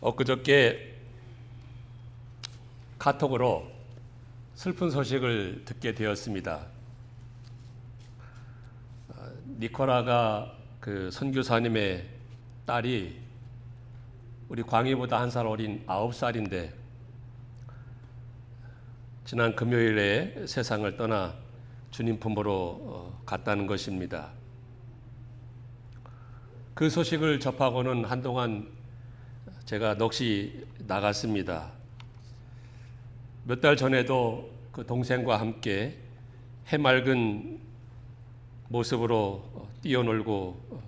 엊그저께 카톡으로 슬픈 소식을 듣게 되었습니다. 니코라가 그 선교사님의 딸이 우리 광희보다 한 살 어린 9살인데 지난 금요일에 세상을 떠나 주님 품으로 갔다는 것입니다. 그 소식을 접하고는 한동안 제가 넋이 나갔습니다. 몇 달 전에도 그 동생과 함께 해맑은 모습으로 뛰어놀고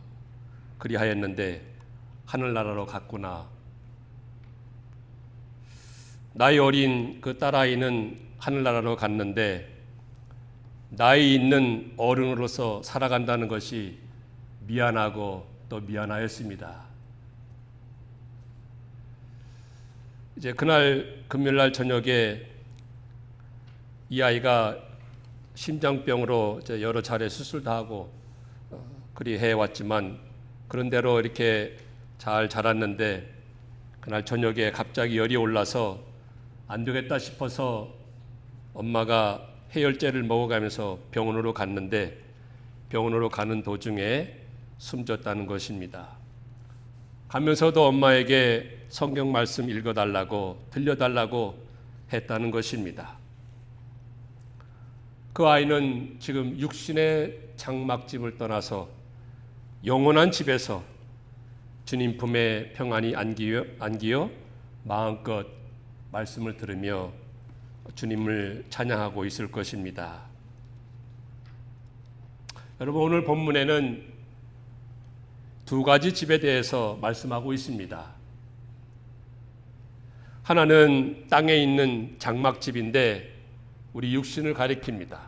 그리하였는데 하늘나라로 갔구나. 나이 어린 그 딸아이는 하늘나라로 갔는데 나이 있는 어른으로서 살아간다는 것이 미안하고 또 미안하였습니다. 이제 그날 금요일날 저녁에 이 아이가 심장병으로 이제 여러 차례 수술도 하고 그리 해왔지만 그런 대로 이렇게 잘 자랐는데 그날 저녁에 갑자기 열이 올라서 안 되겠다 싶어서 엄마가 해열제를 먹어가면서 병원으로 갔는데 병원으로 가는 도중에 숨졌다는 것입니다. 가면서도 엄마에게 성경 말씀 읽어달라고 들려달라고 했다는 것입니다. 그 아이는 지금 육신의 장막집을 떠나서 영원한 집에서 주님 품에 평안히 안기어 마음껏 말씀을 들으며 주님을 찬양하고 있을 것입니다. 여러분, 오늘 본문에는 두 가지 집에 대해서 말씀하고 있습니다. 하나는 땅에 있는 장막집인데 우리 육신을 가리킵니다.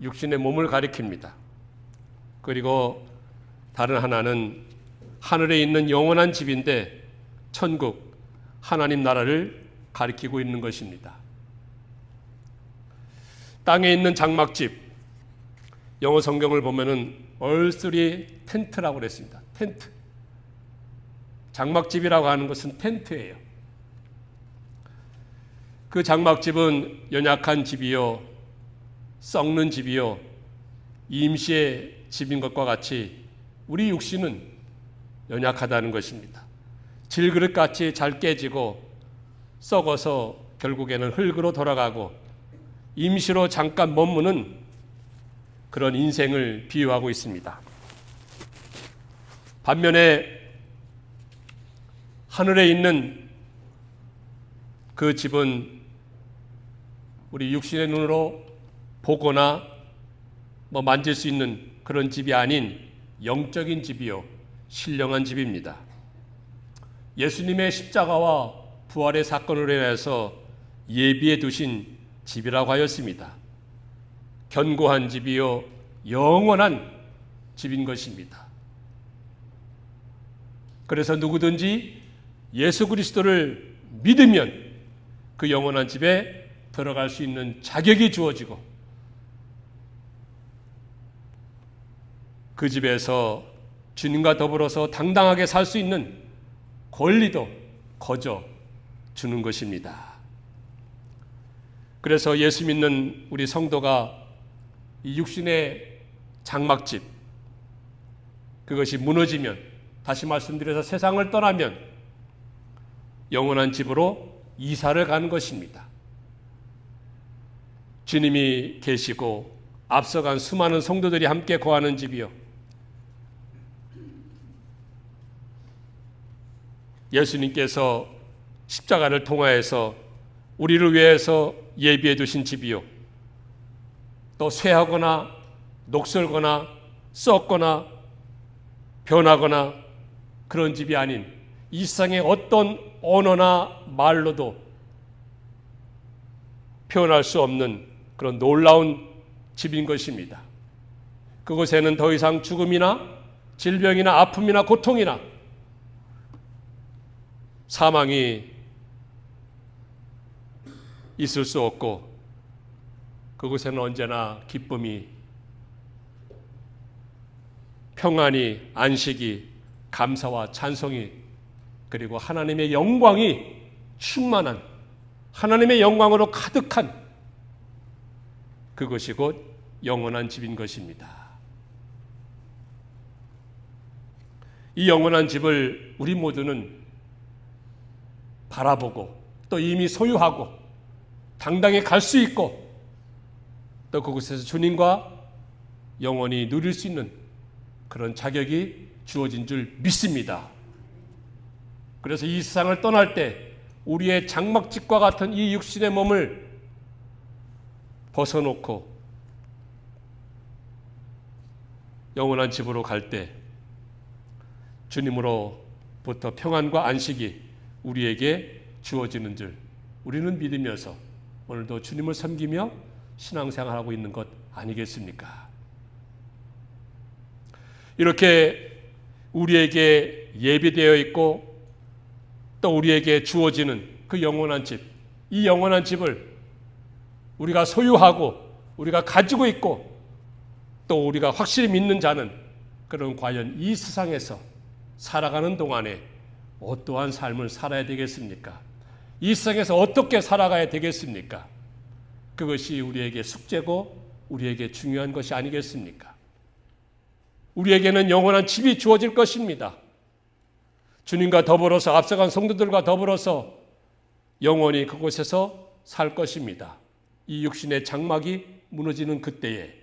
육신의 몸을 가리킵니다. 그리고 다른 하나는 하늘에 있는 영원한 집인데 천국, 하나님 나라를 가리키고 있는 것입니다. 땅에 있는 장막집, 영어 성경을 보면은 얼쓰리 텐트라고 그랬습니다. 텐트. 장막집이라고 하는 것은 텐트예요. 그 장막집은 연약한 집이요, 썩는 집이요, 임시의 집인 것과 같이 우리 육신은 연약하다는 것입니다. 질그릇같이 잘 깨지고 썩어서 결국에는 흙으로 돌아가고 임시로 잠깐 머무는 그런 인생을 비유하고 있습니다. 반면에 하늘에 있는 그 집은 우리 육신의 눈으로 보거나 만질 수 있는 그런 집이 아닌 영적인 집이요, 신령한 집입니다. 예수님의 십자가와 부활의 사건으로 인해서 예비해 두신 집이라고 하였습니다. 견고한 집이요, 영원한 집인 것입니다. 그래서 누구든지 예수 그리스도를 믿으면 그 영원한 집에 들어갈 수 있는 자격이 주어지고 그 집에서 주님과 더불어서 당당하게 살 수 있는 권리도 거저 주는 것입니다. 그래서 예수 믿는 우리 성도가 이 육신의 장막집, 그것이 무너지면, 다시 말씀드려서 세상을 떠나면 영원한 집으로 이사를 가는 것입니다. 주님이 계시고 앞서간 수많은 성도들이 함께 거하는 집이요, 예수님께서 십자가를 통하여서 우리를 위해서 예비해 두신 집이요, 또 쇠하거나 녹슬거나 썩거나 변하거나 그런 집이 아닌 이 세상의 어떤 언어나 말로도 표현할 수 없는 그런 놀라운 집인 것입니다. 그곳에는 더 이상 죽음이나 질병이나 아픔이나 고통이나 사망이 있을 수 없고 그곳에는 언제나 기쁨이, 평안이, 안식이, 감사와 찬송이 그리고 하나님의 영광이 충만한, 하나님의 영광으로 가득한 그것이 곧 영원한 집인 것입니다. 이 영원한 집을 우리 모두는 바라보고 또 이미 소유하고 당당히 갈 수 있고 또 그곳에서 주님과 영원히 누릴 수 있는 그런 자격이 주어진 줄 믿습니다. 그래서 이 세상을 떠날 때 우리의 장막집과 같은 이 육신의 몸을 벗어놓고 영원한 집으로 갈 때 주님으로부터 평안과 안식이 우리에게 주어지는 줄 우리는 믿으면서 오늘도 주님을 섬기며 신앙생활하고 있는 것 아니겠습니까? 이렇게 우리에게 예비되어 있고 또 우리에게 주어지는 그 영원한 집, 이 영원한 집을 우리가 소유하고 우리가 가지고 있고 또 우리가 확실히 믿는 자는 그럼 과연 이 세상에서 살아가는 동안에 어떠한 삶을 살아야 되겠습니까? 이 세상에서 어떻게 살아가야 되겠습니까? 그것이 우리에게 숙제고 우리에게 중요한 것이 아니겠습니까? 우리에게는 영원한 집이 주어질 것입니다. 주님과 더불어서 앞서간 성도들과 더불어서 영원히 그곳에서 살 것입니다. 이 육신의 장막이 무너지는 그때에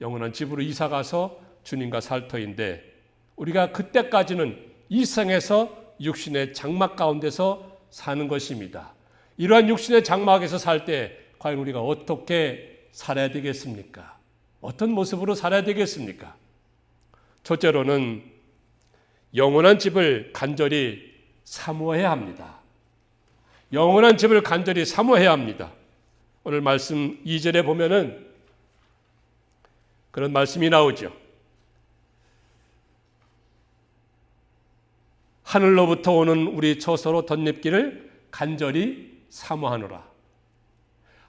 영원한 집으로 이사가서 주님과 살 터인데 우리가 그때까지는 이 세상에서 육신의 장막 가운데서 사는 것입니다. 이러한 육신의 장막에서 살 때 과연 우리가 어떻게 살아야 되겠습니까? 어떤 모습으로 살아야 되겠습니까? 첫째로는 영원한 집을 간절히 사모해야 합니다. 영원한 집을 간절히 사모해야 합니다. 오늘 말씀 2절에 보면은 그런 말씀이 나오죠. 하늘로부터 오는 우리 처소로 덧입기를 간절히 사모하노라.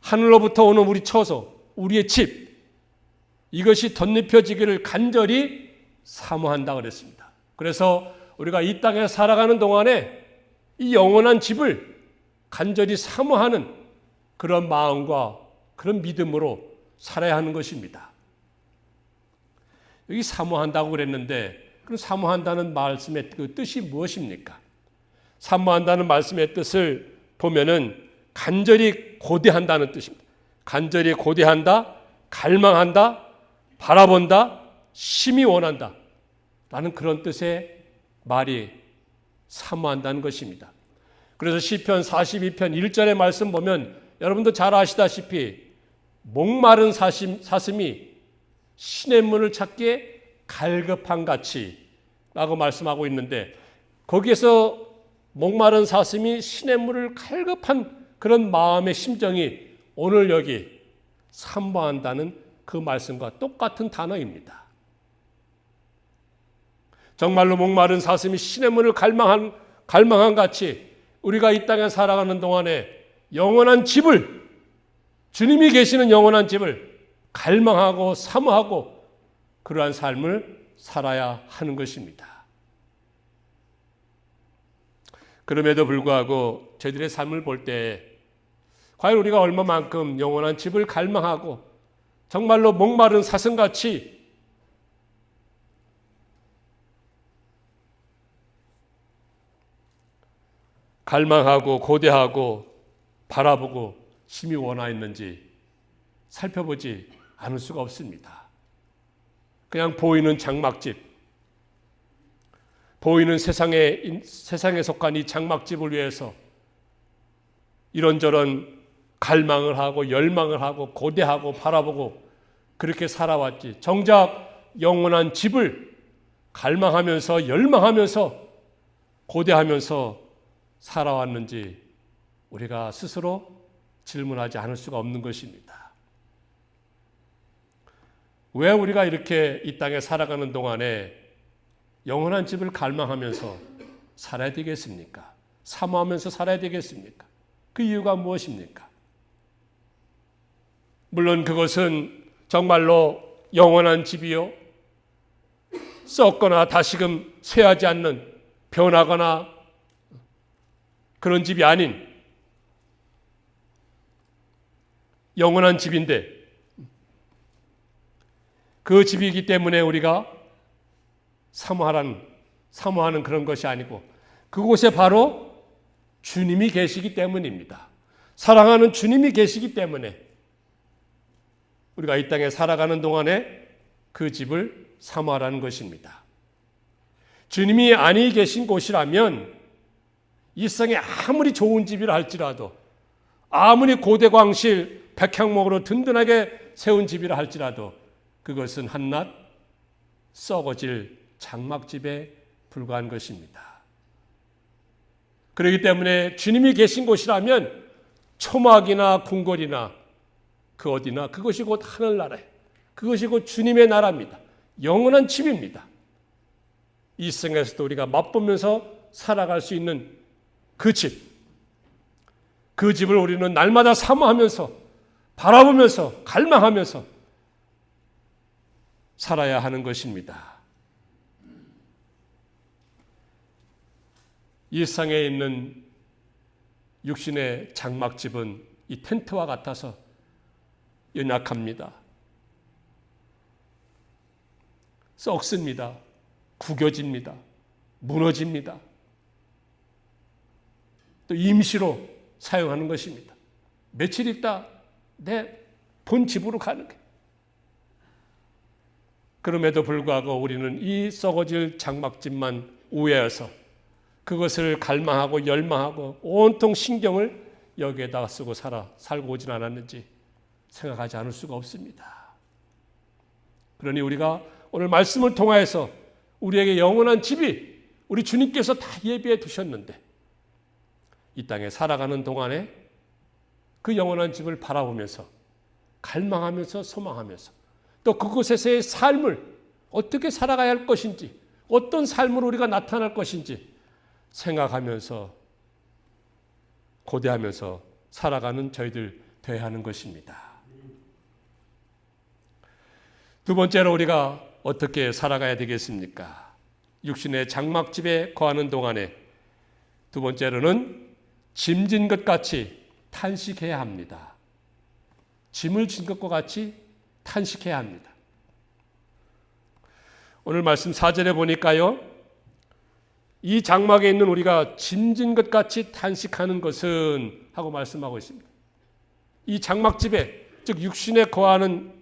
하늘로부터 오는 우리 처소, 우리의 집, 이것이 덧입혀지기를 간절히 사모한다 그랬습니다. 그래서 우리가 이 땅에 살아가는 동안에 이 영원한 집을 간절히 사모하는 그런 마음과 그런 믿음으로 살아야 하는 것입니다. 여기 사모한다고 그랬는데 그럼 사모한다는 말씀의 그 뜻이 무엇입니까? 사모한다는 말씀의 뜻을 보면은 간절히 고대한다는 뜻입니다. 간절히 고대한다, 갈망한다, 바라본다, 심히 원한다 라는 그런 뜻의 말이 사모한다는 것입니다. 그래서 시편 42편 1절의 말씀 보면 여러분도 잘 아시다시피 목마른 사슴이 시냇물을 찾기에 갈급한 같이 라고 말씀하고 있는데 거기에서 목마른 사슴이 시냇물을 갈급한 그런 마음의 심정이 오늘 여기 사모한다는 그 말씀과 똑같은 단어입니다. 정말로 목마른 사슴이 시냇물을 갈망한 같이 우리가 이 땅에 살아가는 동안에 영원한 집을, 주님이 계시는 영원한 집을 갈망하고 사모하고 그러한 삶을 살아야 하는 것입니다. 그럼에도 불구하고 저희들의 삶을 볼 때 과연 우리가 얼마만큼 영원한 집을 갈망하고 정말로 목마른 사슴같이 갈망하고 고대하고 바라보고 심히 원하였는지 살펴보지 않을 수가 없습니다. 그냥 보이는 장막집, 보이는 세상에 속한 이 장막집을 위해서 이런저런 갈망을 하고 열망을 하고 고대하고 바라보고 그렇게 살아왔지. 정작 영원한 집을 갈망하면서 열망하면서 고대하면서 살아왔는지 우리가 스스로 질문하지 않을 수가 없는 것입니다. 왜 우리가 이렇게 이 땅에 살아가는 동안에 영원한 집을 갈망하면서 살아야 되겠습니까? 사모하면서 살아야 되겠습니까? 그 이유가 무엇입니까? 물론 그것은 정말로 영원한 집이요 썩거나 다시금 쇠하지 않는 변하거나 그런 집이 아닌 영원한 집인데, 그 집이기 때문에 우리가 사모하는 그런 것이 아니고 그곳에 바로 주님이 계시기 때문입니다. 사랑하는 주님이 계시기 때문에 우리가 이 땅에 살아가는 동안에 그 집을 사모하라는 것입니다. 주님이 아니 계신 곳이라면 이 세상에 아무리 좋은 집이라 할지라도, 아무리 고대광실 백향목으로 든든하게 세운 집이라 할지라도 그것은 한낱 썩어질 장막집에 불과한 것입니다. 그렇기 때문에 주님이 계신 곳이라면 초막이나 궁궐이나 그 어디나 그것이 곧 하늘나라예요. 그것이 곧 주님의 나라입니다. 영원한 집입니다. 이 세상에서도 우리가 맛보면서 살아갈 수 있는 그 집, 그 집을 우리는 날마다 사모하면서 바라보면서 갈망하면서 살아야 하는 것입니다. 이 세상에 있는 육신의 장막집은 이 텐트와 같아서 연약합니다. 썩습니다. 구겨집니다. 무너집니다. 또 임시로 사용하는 것입니다. 며칠 있다 내 본 집으로 가는 거예요. 그럼에도 불구하고 우리는 이 썩어질 장막집만 우애해서 그것을 갈망하고 열망하고 온통 신경을 여기에다가 쓰고 살고 오진 않았는지 생각하지 않을 수가 없습니다. 그러니 우리가 오늘 말씀을 통하여서 우리에게 영원한 집이 우리 주님께서 다 예비해 두셨는데 이 땅에 살아가는 동안에 그 영원한 집을 바라보면서 갈망하면서 소망하면서 또 그곳에서의 삶을 어떻게 살아가야 할 것인지, 어떤 삶으로 우리가 나타날 것인지 생각하면서 고대하면서 살아가는 저희들 되어야 하는 것입니다. 두 번째로 우리가 어떻게 살아가야 되겠습니까? 육신의 장막집에 거하는 동안에 두 번째로는 짐진 것 같이 탄식해야 합니다. 짐을 진 것과 같이 탄식해야 합니다. 오늘 말씀 4절에 보니까요, 이 장막에 있는 우리가 짐진 것 같이 탄식하는 것은 하고 말씀하고 있습니다. 이 장막집에, 즉 육신에 거하는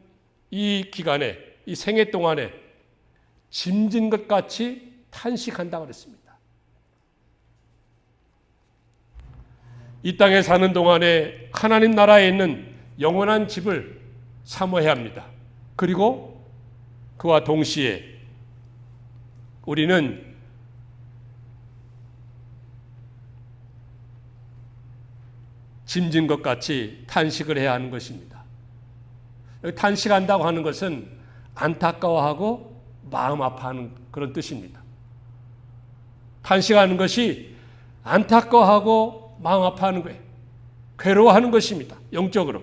이 기간에, 이 생애 동안에 짐진 것 같이 탄식한다고 그랬습니다. 이 땅에 사는 동안에 하나님 나라에 있는 영원한 집을 사모해야 합니다. 그리고 그와 동시에 우리는 짐진 것 같이 탄식을 해야 하는 것입니다. 탄식한다고 하는 것은 안타까워하고 마음 아파하는 그런 뜻입니다. 탄식하는 것이 안타까워하고 마음 아파하는 거예요. 괴로워하는 것입니다. 영적으로.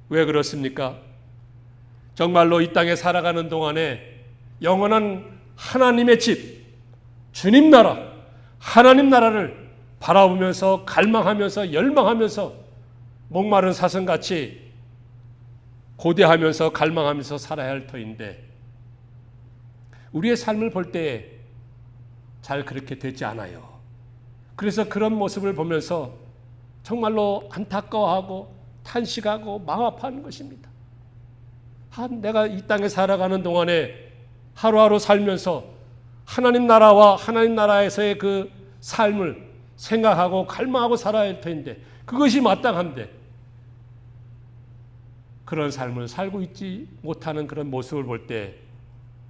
왜 그렇습니까? 정말로 이 땅에 살아가는 동안에 영원한 하나님의 집, 주님 나라, 하나님 나라를 바라보면서 갈망하면서 열망하면서 목마른 사슴같이 고대하면서 갈망하면서 살아야 할 터인데 우리의 삶을 볼 때에 잘 그렇게 되지 않아요. 그래서 그런 모습을 보면서 정말로 안타까워하고 탄식하고 마음 아파하는 것입니다. 내가 이 땅에 살아가는 동안에 하루하루 살면서 하나님 나라와 하나님 나라에서의 그 삶을 생각하고 갈망하고 살아야 할 텐데 그것이 마땅한데 그런 삶을 살고 있지 못하는 그런 모습을 볼 때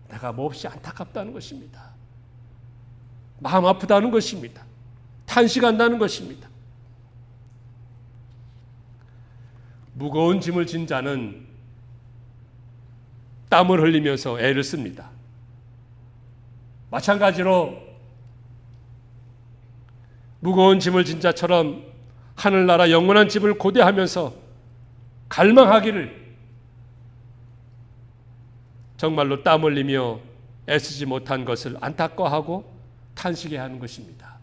내가 몹시 안타깝다는 것입니다. 마음 아프다는 것입니다. 탄식한다는 것입니다. 무거운 짐을 진 자는 땀을 흘리면서 애를 씁니다. 마찬가지로 무거운 짐을 진 자처럼 하늘나라 영원한 집을 고대하면서 갈망하기를 정말로 땀 흘리며 애쓰지 못한 것을 안타까워하고 탄식해야 하는 것입니다.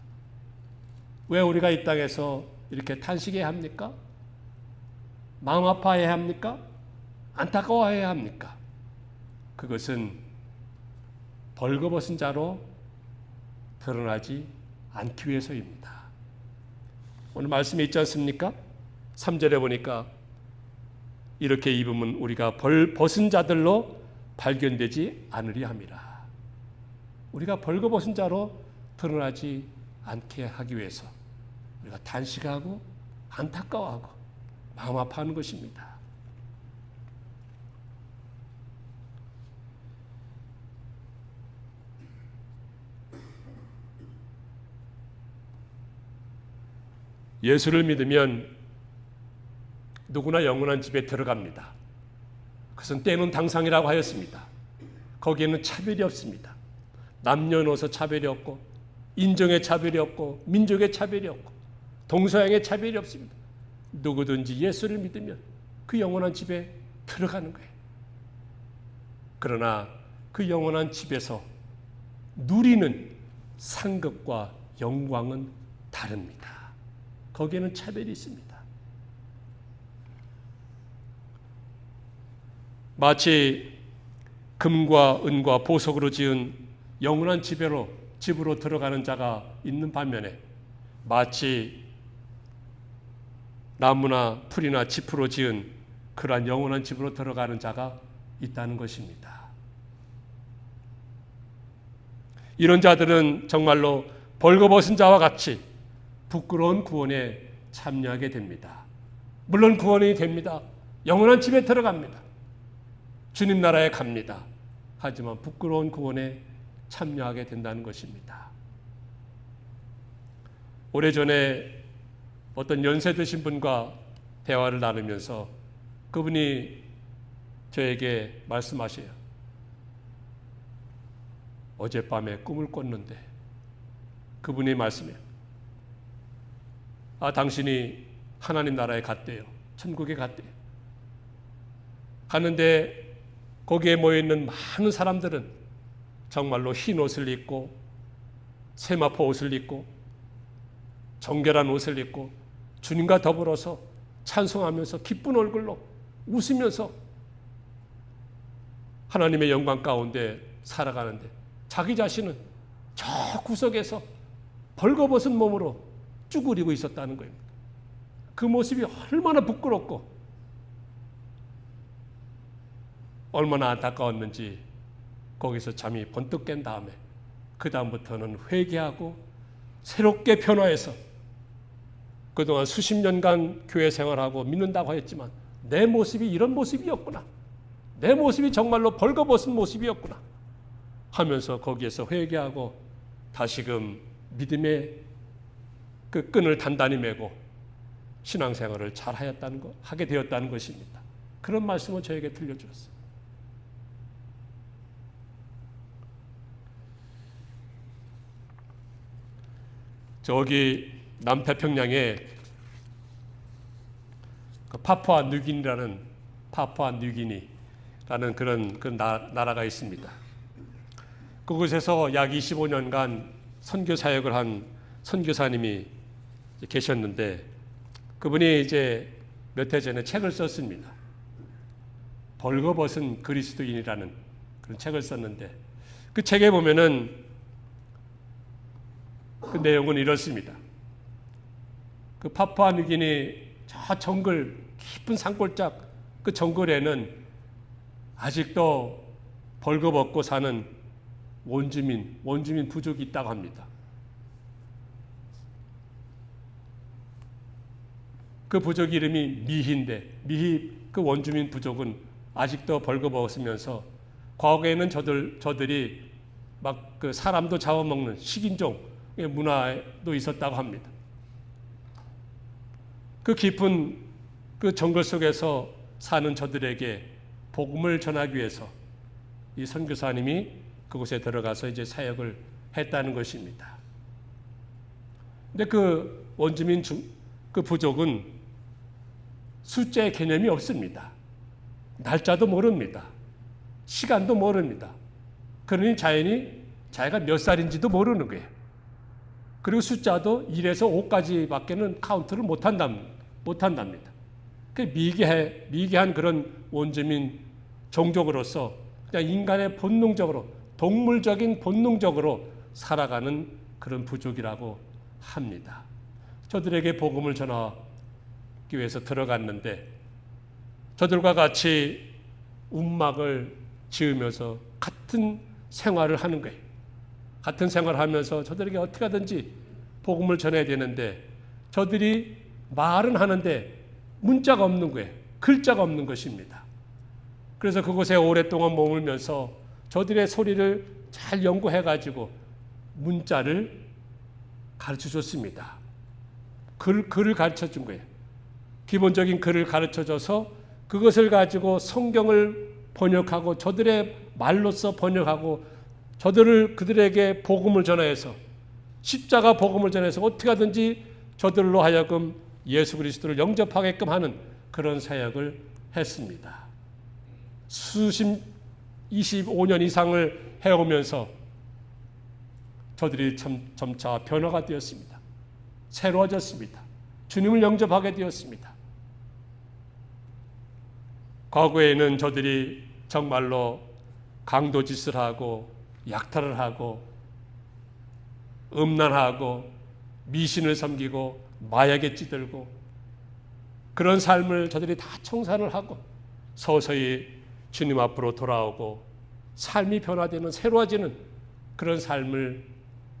왜 우리가 이 땅에서 이렇게 탄식해야 합니까? 마음 아파해야 합니까? 안타까워해야 합니까? 그것은 벌거벗은 자로 드러나지 않기 위해서입니다. 오늘 말씀에 있지 않습니까? 3절에 보니까 이렇게 입으면 우리가 벌벗은 자들로 발견되지 않으리 함이라. 우리가 벌거벗은 자로 드러나지 않게 하기 위해서 우리가 탄식하고 안타까워하고 마음 아파하는 것입니다. 예수를 믿으면 누구나 영원한 집에 들어갑니다. 그것은 때는 당상이라고 하였습니다. 거기에는 차별이 없습니다. 남녀노소 차별이 없고 인종의 차별이 없고 민족의 차별이 없고 동서양의 차별이 없습니다. 누구든지 예수를 믿으면 그 영원한 집에 들어가는 거예요. 그러나 그 영원한 집에서 누리는 상급과 영광은 다릅니다. 거기에는 차별이 있습니다. 마치 금과 은과 보석으로 지은 영원한 집으로 들어가는 자가 있는 반면에 마치 나무나 풀이나 지프로 지은 그러한 영원한 집으로 들어가는 자가 있다는 것입니다. 이런 자들은 정말로 벌거벗은 자와 같이 부끄러운 구원에 참여하게 됩니다. 물론 구원이 됩니다. 영원한 집에 들어갑니다. 주님 나라에 갑니다. 하지만 부끄러운 구원에 참여하게 된다는 것입니다. 오래전에 어떤 연세 드신 분과 대화를 나누면서 그분이 저에게 말씀하셔요. 어젯밤에 꿈을 꿨는데 그분이 말씀해요. 당신이 하나님 나라에 갔대요. 천국에 갔대요. 갔는데 거기에 모여있는 많은 사람들은 정말로 흰 옷을 입고 세마포 옷을 입고 정결한 옷을 입고 주님과 더불어서 찬송하면서 기쁜 얼굴로 웃으면서 하나님의 영광 가운데 살아가는데 자기 자신은 저 구석에서 벌거벗은 몸으로 쭈그리고 있었다는 거예요. 그 모습이 얼마나 부끄럽고 얼마나 안타까웠는지 거기서 잠이 번뜩 깬 다음에 그 다음부터는 회개하고 새롭게 변화해서 그동안 수십 년간 교회 생활하고 믿는다고 했지만 내 모습이 이런 모습이었구나. 내 모습이 정말로 벌거벗은 모습이었구나 하면서 거기에서 회개하고 다시금 믿음의 그 끈을 단단히 메고 신앙생활을 잘 하게 되었다는 것입니다. 그런 말씀을 저에게 들려주었어요. 저기 남태평양에 파푸아 뉴기니라는 그런 나라가 있습니다. 그곳에서 약 25년간 선교 사역을 한 선교사님이 계셨는데 그분이 이제 몇 해 전에 책을 썼습니다. 벌거벗은 그리스도인이라는 그런 책을 썼는데 그 책에 보면은 그 내용은 이렇습니다. 그 파푸아 뉴기니 저 정글 깊은 산골짝 그 정글에는 아직도 벌거벗고 사는 원주민 부족이 있다고 합니다. 그 부족 이름이 미희인데 미희 그 원주민 부족은 아직도 벌거벗으면서 과거에는 저들이 막 그 사람도 잡아먹는 식인종 문화도 있었다고 합니다. 그 깊은 그 정글 속에서 사는 저들에게 복음을 전하기 위해서 이 선교사님이 그곳에 들어가서 이제 사역을 했다는 것입니다. 근데 그 원주민 그 부족은 숫자의 개념이 없습니다. 날짜도 모릅니다. 시간도 모릅니다. 그러니 자연히 자기가 몇 살인지도 모르는 거예요. 그리고 숫자도 1에서 5까지밖에는 카운트를 못한답니다. 그 미개한 그런 원주민 종족으로서 그냥 인간의 본능적으로, 동물적인 본능적으로 살아가는 그런 부족이라고 합니다. 저들에게 복음을 전하기 위해서 들어갔는데 저들과 같이 움막을 지으면서 같은 생활을 하는 거예요. 같은 생활을 하면서 저들에게 어떻게 하든지 복음을 전해야 되는데 저들이 말은 하는데 문자가 없는 거예요. 글자가 없는 것입니다. 그래서 그곳에 오랫동안 머물면서 저들의 소리를 잘 연구해가지고 문자를 가르쳐줬습니다. 글을 가르쳐준 거예요. 기본적인 글을 가르쳐줘서 그것을 가지고 성경을 번역하고 저들의 말로서 번역하고 그들에게 복음을 전해서 십자가 복음을 전해서 어떻게 하든지 저들로 하여금 예수 그리스도를 영접하게끔 하는 그런 사역을 했습니다. 25년 이상을 해오면서 저들이 점차 변화가 되었습니다. 새로워졌습니다. 주님을 영접하게 되었습니다. 과거에는 저들이 정말로 강도짓을 하고 약탈을 하고 음란하고 미신을 섬기고 마약에 찌들고 그런 삶을 저들이 다 청산을 하고 서서히 주님 앞으로 돌아오고 삶이 변화되는 새로워지는 그런 삶을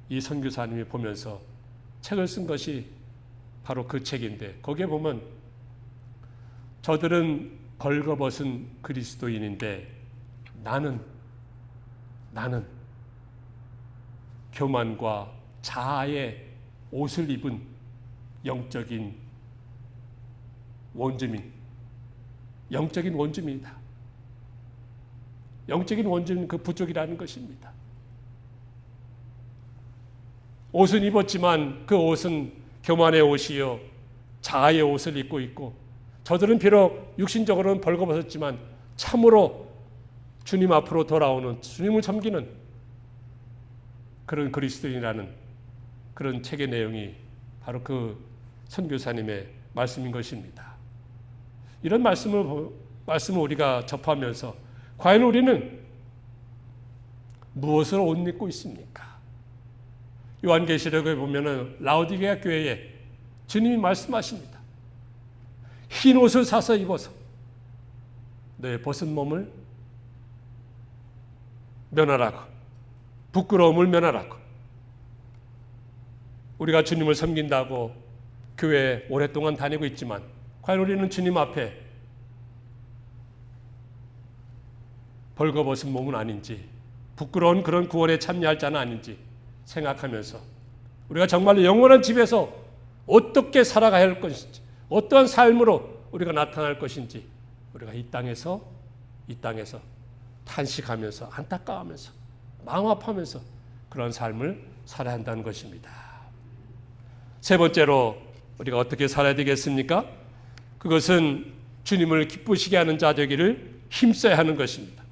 이 선교사님이 보면서 책을 쓴 것이 바로 그 책인데 거기에 보면 저들은 벌거벗은 그리스도인인데 나는 교만과 자아의 옷을 입은 영적인 원주민이다. 영적인 원주민 그 부족이라는 것입니다. 옷은 입었지만 그 옷은 교만의 옷이요 자아의 옷을 입고 있고 저들은 비록 육신적으로는 벌거벗었지만 참으로 주님 앞으로 돌아오는 주님을 섬기는 그런 그리스도인이라는 그런 책의 내용이 바로 그 선교사님의 말씀인 것입니다. 이런 말씀을 우리가 접하면서 과연 우리는 무엇을 옷 입고 있습니까? 요한계시록에 보면은 라오디게아 교회에 주님이 말씀하십니다. 흰 옷을 사서 입어서 내 벗은 몸을 면하라고, 부끄러움을 면하라고. 우리가 주님을 섬긴다고 교회에 오랫동안 다니고 있지만 과연 우리는 주님 앞에 벌거벗은 몸은 아닌지, 부끄러운 그런 구원에 참여할 자는 아닌지 생각하면서 우리가 정말로 영원한 집에서 어떻게 살아가야 할 것인지, 어떠한 삶으로 우리가 나타날 것인지 우리가 이 땅에서 탄식하면서 안타까워하면서 마음 아파하면서 그런 삶을 살아야 한다는 것입니다. 세 번째로 우리가 어떻게 살아야 되겠습니까? 그것은 주님을 기쁘시게 하는 자 되기를 힘써야 하는 것입니다.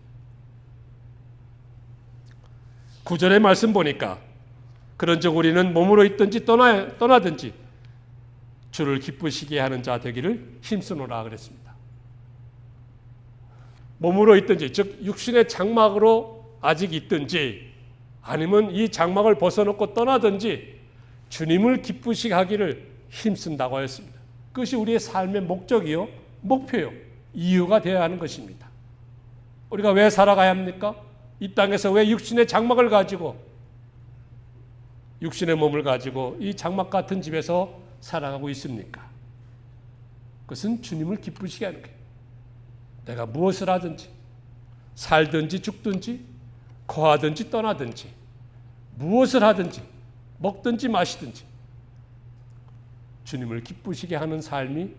9절의 말씀 보니까 그런즉 우리는 몸으로 있든지 떠나든지 주를 기쁘시게 하는 자 되기를 힘쓰노라 그랬습니다. 몸으로 있든지 즉 육신의 장막으로 아직 있든지 아니면 이 장막을 벗어놓고 떠나든지 주님을 기쁘시게 하기를 힘쓴다고 하였습니다. 그것이 우리의 삶의 목적이요 목표요 이유가 되어야 하는 것입니다. 우리가 왜 살아가야 합니까? 이 땅에서 왜 육신의 장막을 가지고 육신의 몸을 가지고 이 장막 같은 집에서 살아가고 있습니까? 그것은 주님을 기쁘시게 하는 거예요. 내가 무엇을 하든지 살든지 죽든지 거하든지 떠나든지 무엇을 하든지 먹든지 마시든지 주님을 기쁘시게 하는 삶이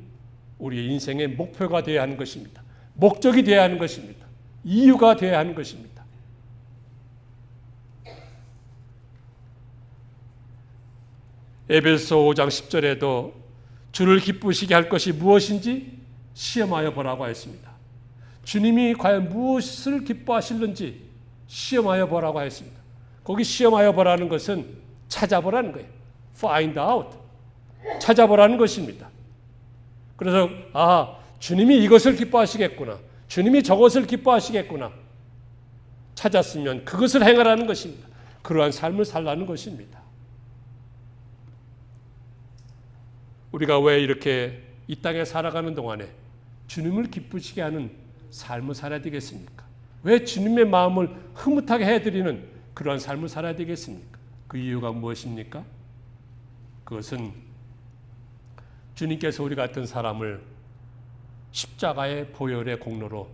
우리의 인생의 목표가 되어야 하는 것입니다. 목적이 되어야 하는 것입니다. 이유가 되어야 하는 것입니다. 에베소 5장 10절에도 주를 기쁘시게 할 것이 무엇인지 시험하여 보라고 하였습니다. 주님이 과연 무엇을 기뻐하실는지 시험하여 보라고 하였습니다. 거기 시험하여 보라는 것은 찾아보라는 거예요. find out. 찾아보라는 것입니다. 그래서 주님이 이것을 기뻐하시겠구나. 주님이 저것을 기뻐하시겠구나. 찾았으면 그것을 행하라는 것입니다. 그러한 삶을 살라는 것입니다. 우리가 왜 이렇게 이 땅에 살아가는 동안에 주님을 기쁘시게 하는 삶을 살아야 되겠습니까? 왜 주님의 마음을 흐뭇하게 해드리는 그러한 삶을 살아야 되겠습니까? 그 이유가 무엇입니까? 그것은 주님께서 우리 같은 사람을 십자가의 보혈의 공로로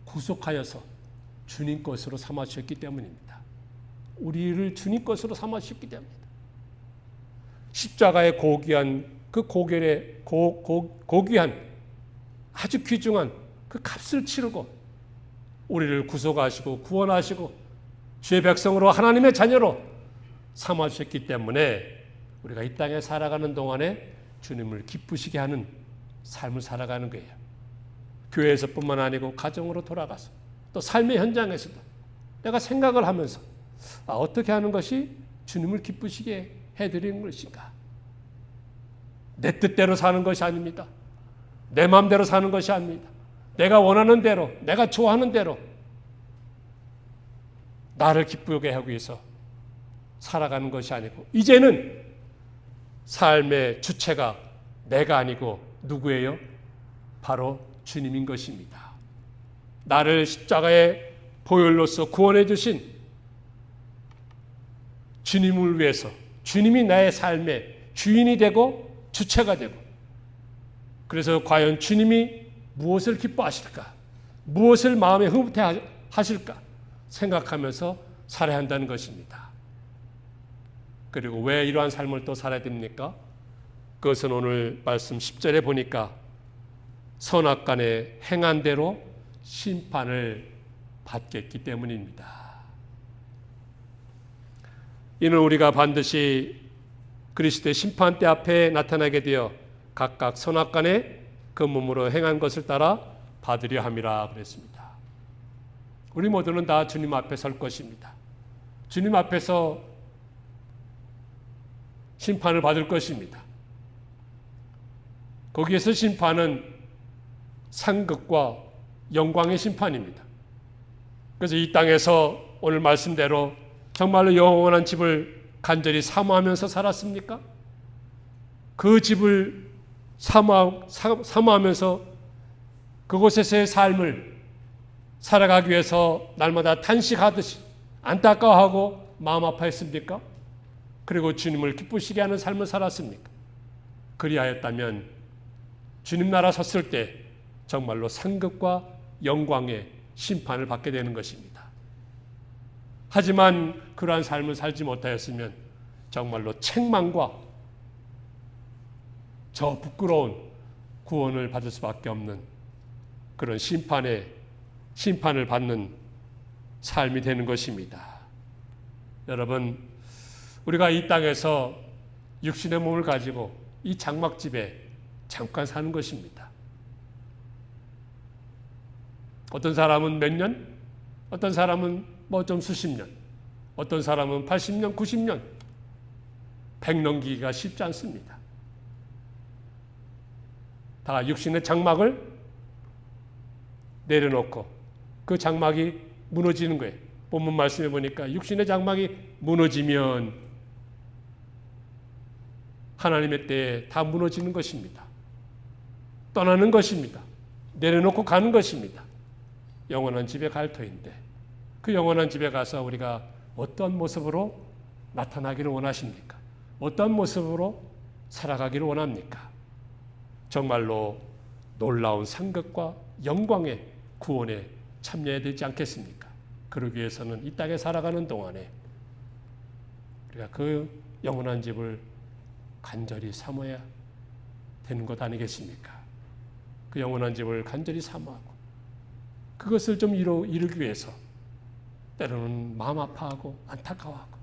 구속하여서 주님 것으로 삼아주셨기 때문입니다. 우리를 주님 것으로 삼아주셨기 때문입니다. 십자가의 고귀한 그 고귀한 아주 귀중한 그 값을 치르고 우리를 구속하시고 구원하시고 주의 백성으로 하나님의 자녀로 삼아주셨기 때문에 우리가 이 땅에 살아가는 동안에 주님을 기쁘시게 하는 삶을 살아가는 거예요. 교회에서뿐만 아니고 가정으로 돌아가서 또 삶의 현장에서도 내가 생각을 하면서 어떻게 하는 것이 주님을 기쁘시게 해드리는 것인가? 내 뜻대로 사는 것이 아닙니다. 내 마음대로 사는 것이 아닙니다. 내가 원하는 대로, 내가 좋아하는 대로 나를 기쁘게 하기 위해서 살아가는 것이 아니고 이제는 삶의 주체가 내가 아니고 누구예요? 바로 주님인 것입니다. 나를 십자가의 보혈로서 구원해 주신 주님을 위해서 주님이 나의 삶의 주인이 되고 주체가 되고 그래서 과연 주님이 무엇을 기뻐하실까? 무엇을 마음에 흐뭇해 하실까? 생각하면서 살아야 한다는 것입니다. 그리고 왜 이러한 삶을 또 살아야 됩니까? 그것은 오늘 말씀 10절에 보니까 선악간에 행한 대로 심판을 받겠기 때문입니다. 이는 우리가 반드시 그리스도의 심판대 앞에 나타나게 되어 각각 선악간에 그 몸으로 행한 것을 따라 받으려 함이라 그랬습니다. 우리 모두는 다 주님 앞에 설 것입니다. 주님 앞에서 심판을 받을 것입니다. 거기에서 심판은 상급과 영광의 심판입니다. 그래서 이 땅에서 오늘 말씀대로 정말로 영원한 집을 간절히 사모하면서 살았습니까? 그 집을 사모하면서 그곳에서의 삶을 살아가기 위해서 날마다 탄식하듯이 안타까워하고 마음 아파했습니까? 그리고 주님을 기쁘시게 하는 삶을 살았습니까? 그리하였다면 주님 나라 섰을 때 정말로 상급과 영광의 심판을 받게 되는 것입니다. 하지만 그러한 삶을 살지 못하였으면 정말로 책망과 저 부끄러운 구원을 받을 수밖에 없는 그런 심판을 받는 삶이 되는 것입니다. 여러분, 우리가 이 땅에서 육신의 몸을 가지고 이 장막집에 잠깐 사는 것입니다. 어떤 사람은 몇 년, 어떤 사람은 좀 수십 년, 어떤 사람은 80년, 90년, 100 넘기기가 쉽지 않습니다. 다 육신의 장막을 내려놓고 그 장막이 무너지는 거예요. 본문 말씀해 보니까 육신의 장막이 무너지면 하나님의 때에 다 무너지는 것입니다. 떠나는 것입니다. 내려놓고 가는 것입니다. 영원한 집에 갈 터인데 그 영원한 집에 가서 우리가 어떤 모습으로 나타나기를 원하십니까? 어떤 모습으로 살아가기를 원합니까? 정말로 놀라운 상급과 영광의 구원에 참여해야 되지 않겠습니까? 그러기 위해서는 이 땅에 살아가는 동안에 우리가 그 영원한 집을 간절히 사모해야 되는 것 아니겠습니까? 그 영원한 집을 간절히 사모하고 그것을 좀 이루기 위해서 때로는 마음 아파하고 안타까워하고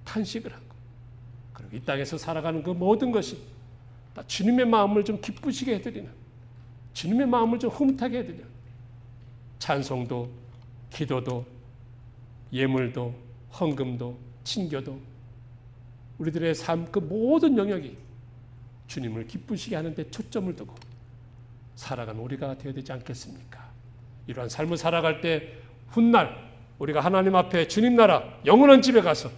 탄식을 하고 그리고 이 땅에서 살아가는 그 모든 것이 다 주님의 마음을 좀 기쁘시게 해드리는 주님의 마음을 좀 흐뭇하게 해드리는 찬송도 기도도 예물도 헌금도 친교도 우리들의 삶 그 모든 영역이 주님을 기쁘시게 하는 데 초점을 두고 살아가는 우리가 되어야 되지 않겠습니까? 이러한 삶을 살아갈 때 훗날 우리가 하나님 앞에 주님 나라 영원한 집에 가서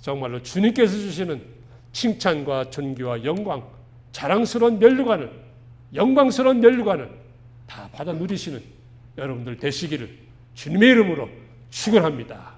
정말로 주님께서 주시는 칭찬과 존귀와 영광, 자랑스러운 면류관을, 영광스러운 면류관을 다 받아 누리시는 여러분들 되시기를 주님의 이름으로 축원합니다.